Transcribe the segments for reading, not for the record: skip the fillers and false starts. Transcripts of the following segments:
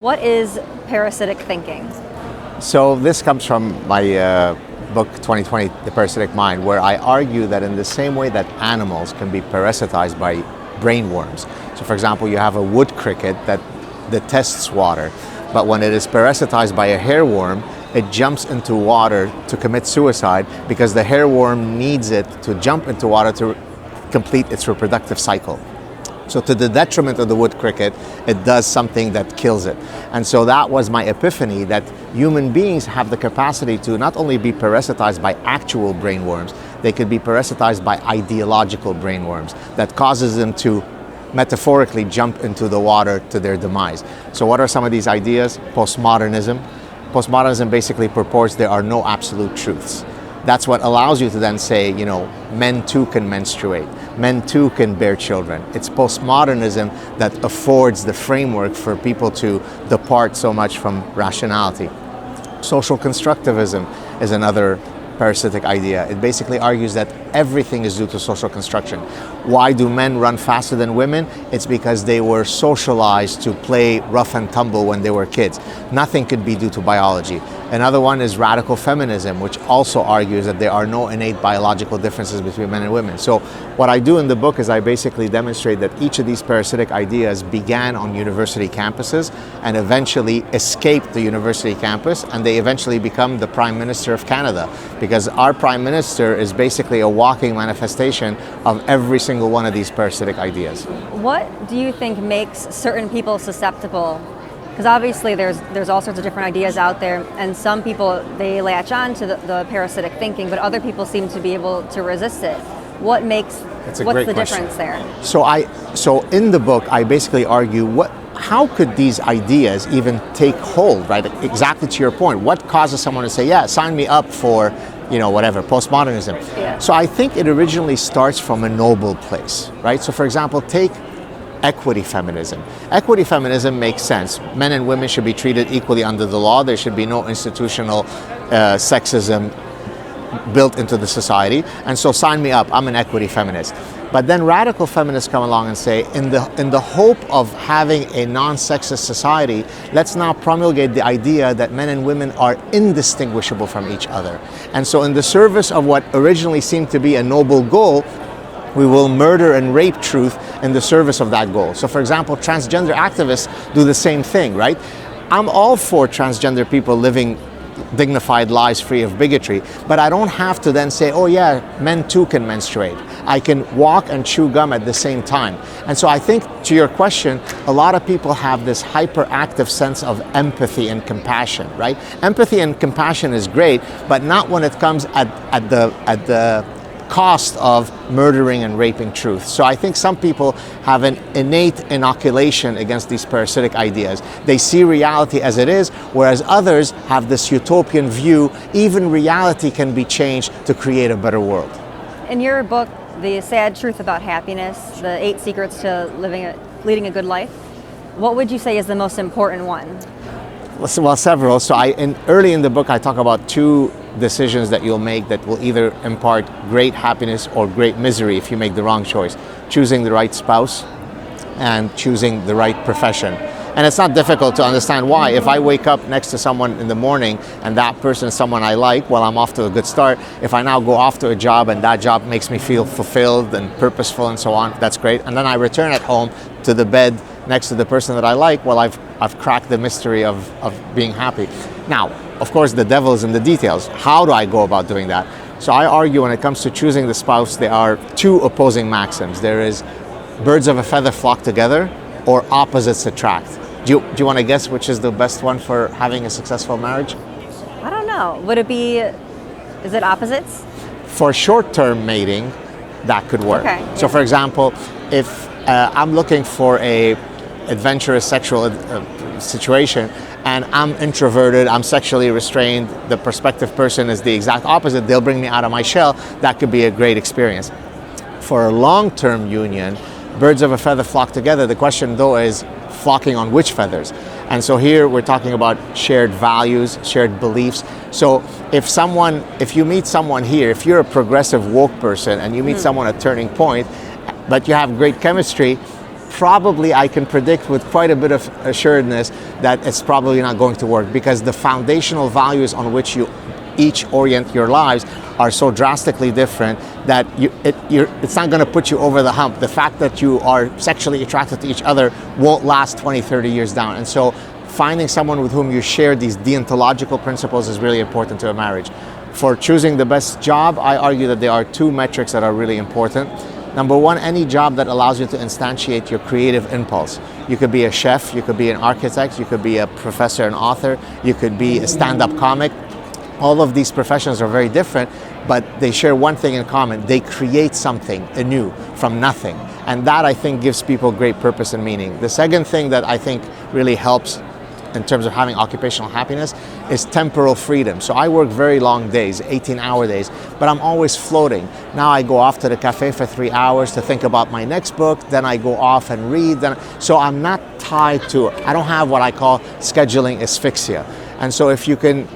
What is parasitic thinking? So this comes from my book 2020, The Parasitic Mind, where I argue that in the same way that animals can be parasitized by brainworms. So for example, you have a wood cricket that detests water, but when it is parasitized by a hairworm, it jumps into water to commit suicide because the hairworm needs it to jump into water to complete its reproductive cycle. So to the detriment of the wood cricket, it does something that kills it. And so that was my epiphany, that human beings have the capacity to not only be parasitized by actual brainworms, they could be parasitized by ideological brainworms that causes them to metaphorically jump into the water to their demise. So what are some of these ideas? Postmodernism. Postmodernism basically purports there are no absolute truths. That's what allows you to then say, men too can menstruate, men too can bear children. It's postmodernism that affords the framework for people to depart so much from rationality. Social constructivism is another parasitic idea. It basically argues that everything is due to social construction. Why do men run faster than women? It's because they were socialized to play rough and tumble when they were kids. Nothing could be due to biology. Another one is radical feminism, which also argues that there are no innate biological differences between men and women. So what I do in the book is I basically demonstrate that each of these parasitic ideas began on university campuses and eventually escaped the university campus, and they eventually become the Prime Minister of Canada, because our Prime Minister is basically a walking manifestation of every single one of these parasitic ideas. What do you think makes certain people susceptible? Because obviously there's all sorts of different ideas out there, and some people, they latch on to the parasitic thinking, but other people seem to be able to resist it. What's the difference there? So in the book, I basically argue how could these ideas even take hold, right? Exactly to your point. What causes someone to say, yeah, sign me up for, whatever, postmodernism? Yeah. So I think it originally starts from a noble place, right? So for example, take equity feminism. Equity feminism makes sense. Men and women should be treated equally under the law. There should be no institutional sexism built into the society. And so sign me up, I'm an equity feminist. But then radical feminists come along and say, in the hope of having a non-sexist society, let's now promulgate the idea that men and women are indistinguishable from each other. And so in the service of what originally seemed to be a noble goal, we will murder and rape truth in the service of that goal. So for example, transgender activists do the same thing, right? I'm all for transgender people living dignified lives free of bigotry, but I don't have to then say, oh yeah, men too can menstruate. I can walk and chew gum at the same time. And so I think, to your question, a lot of people have this hyperactive sense of empathy and compassion, right? Empathy and compassion is great, but not when it comes at the cost of murdering and raping truth. So I think some people have an innate inoculation against these parasitic ideas. They see reality as it is, whereas others have this utopian view, even reality can be changed to create a better world. In your book, The Saad Truth About Happiness, the 8 secrets to leading a good life, what would you say is the most important one? Well, several. So early in the book, I talk about 2 decisions that you'll make that will either impart great happiness or great misery if you make the wrong choice. Choosing the right spouse and choosing the right profession. And it's not difficult to understand why. If I wake up next to someone in the morning and that person is someone I like, well, I'm off to a good start. If I now go off to a job and that job makes me feel fulfilled and purposeful and so on, that's great. And then I return at home to the bed next to the person that I like, well, I've cracked the mystery of being happy. Now, of course, the devil is in the details. How do I go about doing that? So I argue when it comes to choosing the spouse, there are 2 opposing maxims. There is birds of a feather flock together, or opposites attract. Do you want to guess which is the best one for having a successful marriage? I don't know. Is it opposites? For short-term mating, that could work. Okay. So for example, if I'm looking for a adventurous sexual situation and I'm introverted, I'm sexually restrained, the prospective person is the exact opposite, they'll bring me out of my shell, that could be a great experience. For a long-term union, birds of a feather flock together. The question though is flocking on which feathers? And so here we're talking about shared values, shared beliefs. So if you meet someone here, if you're a progressive woke person and you meet someone at Turning Point, but you have great chemistry, probably I can predict with quite a bit of assuredness that it's probably not going to work, because the foundational values on which you each orient your lives are so drastically different that it's not going to put you over the hump. The fact that you are sexually attracted to each other won't last 20, 30 years down. And so finding someone with whom you share these deontological principles is really important to a marriage. For choosing the best job, I argue that there are two metrics that are really important. Number one, any job that allows you to instantiate your creative impulse. You could be a chef, you could be an architect, you could be a professor and author, you could be a stand-up comic. All of these professions are very different, but they share one thing in common. They create something anew from nothing. And that, I think, gives people great purpose and meaning. The second thing that I think really helps in terms of having occupational happiness is temporal freedom. So I work very long days, 18-hour days, but I'm always floating. Now I go off to the cafe for 3 hours to think about my next book, then I go off and read. So I'm not tied to, I don't have what I call scheduling asphyxia. And so if you can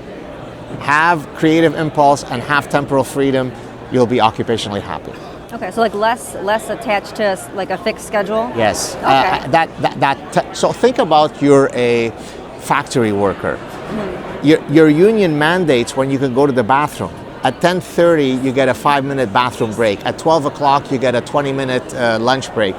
have creative impulse and have temporal freedom, you'll be occupationally happy. Okay, so like less attached to like a fixed schedule? Yes. Okay. So think about you're a factory worker. Mm-hmm. Your union mandates when you can go to the bathroom. At 10:30, you get a 5-minute bathroom break. At 12 o'clock, you get a 20-minute lunch break.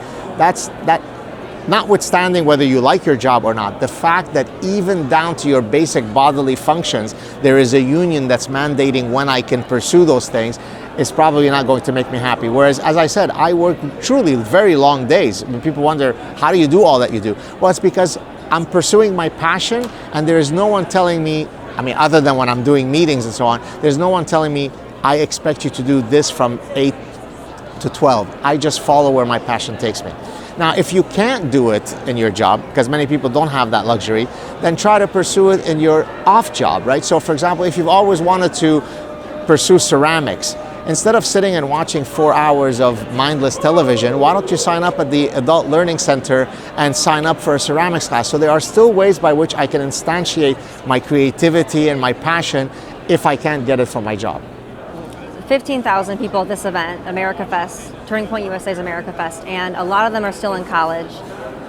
Notwithstanding whether you like your job or not, the fact that even down to your basic bodily functions, there is a union that's mandating when I can pursue those things is probably not going to make me happy. Whereas, as I said, I work truly very long days. When people wonder, how do you do all that you do? Well, it's because I'm pursuing my passion, and there is no one telling me, other than when I'm doing meetings and so on, there's no one telling me, I expect you to do this from 8 to 12. I just follow where my passion takes me. Now, if you can't do it in your job, because many people don't have that luxury, then try to pursue it in your off job, right? So for example, if you've always wanted to pursue ceramics, instead of sitting and watching 4 hours of mindless television, why don't you sign up at the Adult Learning Center and sign up for a ceramics class? So there are still ways by which I can instantiate my creativity and my passion if I can't get it from my job. 15,000 people at this event, America Fest, Turning Point USA's America Fest, and a lot of them are still in college.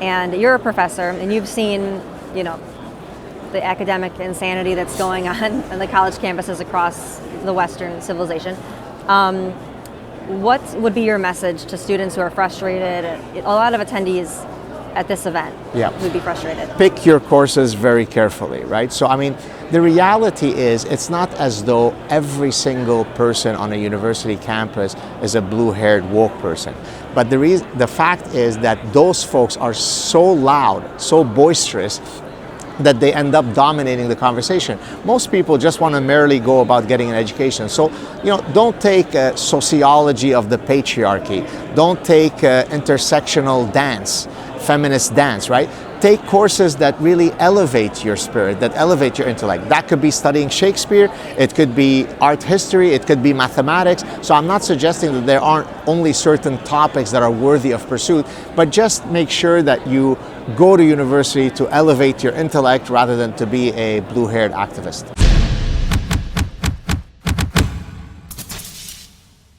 And you're a professor, and you've seen, the academic insanity that's going on in the college campuses across the Western civilization. What would be your message to students who are frustrated? A lot of attendees at this event would be frustrated. Pick your courses very carefully, right? So, the reality is it's not as though every single person on a university campus is a blue-haired woke person. But the fact is that those folks are so loud, so boisterous, that they end up dominating the conversation. Most people just want to merely go about getting an education. So, don't take sociology of the patriarchy. Don't take intersectional dance, feminist dance, right? Take courses that really elevate your spirit, that elevate your intellect. That could be studying Shakespeare, it could be art history, it could be mathematics. So I'm not suggesting that there aren't only certain topics that are worthy of pursuit, but just make sure that you go to university to elevate your intellect rather than to be a blue-haired activist.